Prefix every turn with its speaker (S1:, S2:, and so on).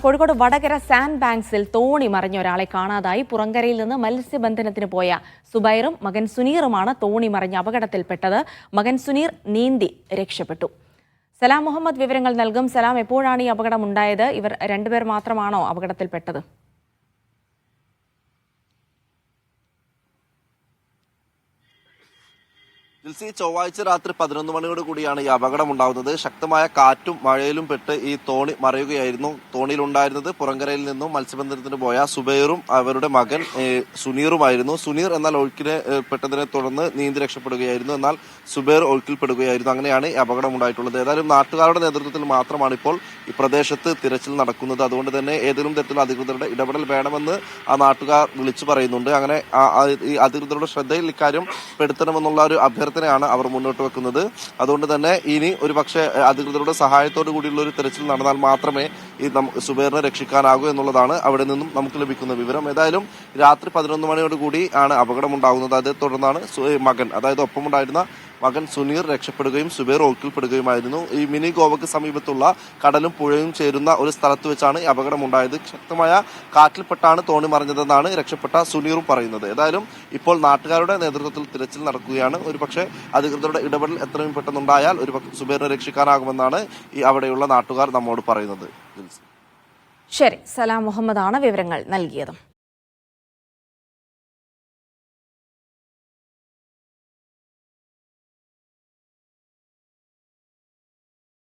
S1: Kozhikode Vadakara sand ബാങ്ക്സിൽ തോണി മറിഞ്ഞ ഒരാളെ കാണാതായി. പുറങ്കരയിൽ നിന്ന് മത്സ്യബന്ധനത്തിന് പോയ സുബൈറും മകൻ സുനീറുമാണ് തോണി മറിഞ്ഞ അപകടത്തിൽപ്പെട്ടത്. മകൻ സുനീർ നീന്തി രക്ഷപ്പെട്ടു. സലാം മുഹമ്മദ് വിവരങ്ങൾ നൽകും. സലാം, എപ്പോഴാണ് ഈ അപകടം ഉണ്ടായത്? ഇവർ രണ്ടുപേർ മാത്രമാണോ അപകടത്തിൽപ്പെട്ടത്?
S2: ചൊവ്വാഴ്ച രാത്രി 11 മണിയോട് കൂടിയാണ് ഈ അപകടം ഉണ്ടാകുന്നത്. ശക്തമായ കാറ്റും മഴയിലും പെട്ട് ഈ തോണി മറയുകയായിരുന്നു. തോണിയിലുണ്ടായിരുന്നത് പുറങ്കരയിൽ നിന്നും മത്സ്യബന്ധനത്തിന് പോയ സുബൈറും അവരുടെ മകൻ സുനീറുമായിരുന്നു. സുനീർ എന്നാൽ ഒഴുക്കിന് പെട്ടതിനെ തുടർന്ന് നീന്തി രക്ഷപ്പെടുകയായിരുന്നു. എന്നാൽ സുബൈർ ഒഴുക്കിൽപ്പെടുകയായിരുന്നു. അങ്ങനെയാണ് ഈ അപകടം ഉണ്ടായിട്ടുള്ളത്. ഏതായാലും നാട്ടുകാരുടെ നേതൃത്വത്തിൽ മാത്രമാണ് ഇപ്പോൾ ഈ പ്രദേശത്ത് തിരച്ചിൽ നടക്കുന്നത്. അതുകൊണ്ട് തന്നെ ഏതെങ്കിലും തരത്തിലുള്ള അധികൃതരുടെ ഇടപെടൽ വേണമെന്ന് ആ നാട്ടുകാർ വിളിച്ചു പറയുന്നുണ്ട്. അങ്ങനെ ഈ അധികൃതരുടെ ശ്രദ്ധയിൽ ഇക്കാര്യം പെടുത്തണമെന്നുള്ള ഒരു അഭ്യർത്ഥനയാണ് അവർ മുന്നോട്ട് വെക്കുന്നത്. അതുകൊണ്ട് തന്നെ ഇനി ഒരുപക്ഷെ അധികൃതരുടെ സഹായത്തോടു കൂടിയുള്ള ഒരു തെരച്ചിൽ നടന്നാൽ മാത്രമേ ഈ സുബൈറിനെ രക്ഷിക്കാനാകൂ എന്നുള്ളതാണ് അവിടെ നിന്നും നമുക്ക് ലഭിക്കുന്ന വിവരം. ഏതായാലും രാത്രി 11 മണിയോട് കൂടി ആണ് അപകടം ഉണ്ടാകുന്നത്. അതേ തുടർന്നാണ് മകൻ, അതായത് ഒപ്പമുണ്ടായിരുന്ന മകൻ സുനീർ രക്ഷപ്പെടുകയും സുബൈർ ഒഴുക്കിൽപ്പെടുകയുമായിരുന്നു. ഈ മിനി ഗോവയ്ക്ക് സമീപത്തുള്ള കടലും പുഴയും ചേരുന്ന ഒരു സ്ഥലത്ത് വെച്ചാണ് ഈ അപകടം ഉണ്ടായത്. ശക്തമായ കാറ്റിൽപ്പെട്ടാണ് തോണി മറിഞ്ഞതെന്നാണ് രക്ഷപ്പെട്ട സുനീറും പറയുന്നത്. ഏതായാലും ഇപ്പോൾ നാട്ടുകാരുടെ നേതൃത്വത്തിൽ തിരച്ചിൽ നടക്കുകയാണ്. ഒരുപക്ഷെ അധികൃതരുടെ ഇടപെടൽ എത്രയും പെട്ടെന്നുണ്ടായാൽ സുബൈറിനെ രക്ഷിക്കാനാകുമെന്നാണ് ഈ അവിടെയുള്ള നാട്ടുകാർ നമ്മോട് പറയുന്നത്.
S1: ശരി, സലാം മുഹമ്മദാണ് വിവരങ്ങൾ നൽകിയത്.